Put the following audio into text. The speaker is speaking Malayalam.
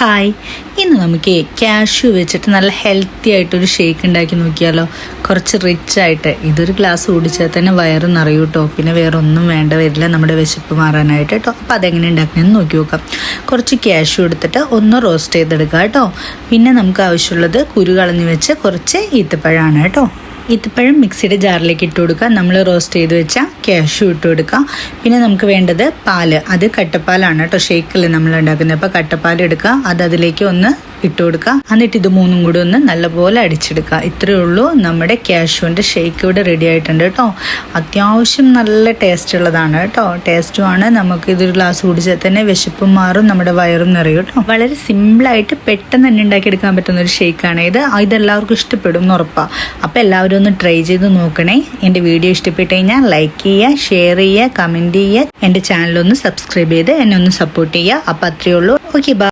ഹായ്, ഇന്ന് നമുക്ക് കാഷ്യൂ വെച്ചിട്ട് നല്ല ഹെൽത്തി ആയിട്ടൊരു ഷേക്ക് ഉണ്ടാക്കി നോക്കിയാലോ. കുറച്ച് റിച്ച് ആയിട്ട് ഇതൊരു ഗ്ലാസ് കുടിച്ചാൽ തന്നെ വയറ് നിറയും കേട്ടോ. പിന്നെ വേറെ ഒന്നും വേണ്ട വരില്ല നമ്മുടെ വിശപ്പ് മാറാനായിട്ട് കേട്ടോ. അപ്പോൾ അതെങ്ങനെ ഉണ്ടാക്കണമെന്ന് നോക്കി നോക്കാം. കുറച്ച് കാഷ്യൂ എടുത്തിട്ട് ഒന്ന് റോസ്റ്റ് ചെയ്തെടുക്കുക കേട്ടോ. പിന്നെ നമുക്ക് ആവശ്യമുള്ളത് കുരു കളഞ്ഞ് വെച്ച് കുറച്ച് ഈത്തപ്പഴമാണ് കേട്ടോ. ഈത്തപ്പഴം മിക്സിയുടെ ജാറിലേക്ക് ഇട്ട് കൊടുക്കുക. നമ്മൾ റോസ്റ്റ് ചെയ്ത് വെച്ചാൽ കാഷ്യൂ ഇട്ട് കൊടുക്കുക. പിന്നെ നമുക്ക് വേണ്ടത് പാല്, അത് കട്ടപ്പാലാണ് കേട്ടോ. ഷേക്കിൽ നമ്മൾ ഉണ്ടാക്കുന്നത്. അപ്പോൾ കട്ടപ്പാൽ എടുക്കുക, അത് അതിലേക്ക് ഒന്ന് ഇട്ട് കൊടുക്കുക. എന്നിട്ട് ഇത് മൂന്നും കൂടി ഒന്ന് നല്ലപോലെ അടിച്ചെടുക്കുക. ഇത്രയേ ഉള്ളൂ, നമ്മുടെ കാഷ്യൂവിൻ്റെ ഷേക്ക് ഇവിടെ റെഡി ആയിട്ടുണ്ട് കേട്ടോ. അത്യാവശ്യം നല്ല ടേസ്റ്റ് ഉള്ളതാണ് കേട്ടോ. ടേസ്റ്റുമാണ്. നമുക്ക് ഇതൊരു ഗ്ലാസ് കുടിച്ചാൽ തന്നെ വിശപ്പും മാറും, നമ്മുടെ വയറും നിറയും കേട്ടോ. വളരെ സിമ്പിളായിട്ട് പെട്ടെന്ന് തന്നെ ഉണ്ടാക്കിയെടുക്കാൻ പറ്റുന്ന ഒരു ഷേക്കാണ് ഇത്. ഇതെല്ലാവർക്കും ഇഷ്ടപ്പെടും എന്ന് ഉറപ്പാണ്. അപ്പോൾ എല്ലാവരും ഒന്ന് ട്രൈ ചെയ്ത് നോക്കണേ. എൻ്റെ വീഡിയോ ഇഷ്ടപ്പെട്ട് കഴിഞ്ഞാൽ ലൈക്ക് ചെയ്യുക, ഷെയർ ചെയ്യുക, കമൻറ്റ് ചെയ്യുക. എൻ്റെ ചാനലൊന്ന് സബ്സ്ക്രൈബ് ചെയ്ത് എന്നെ ഒന്ന് സപ്പോർട്ട് ചെയ്യുക. അപ്പോൾ അത്രയേ ഉള്ളൂ. Okay, by.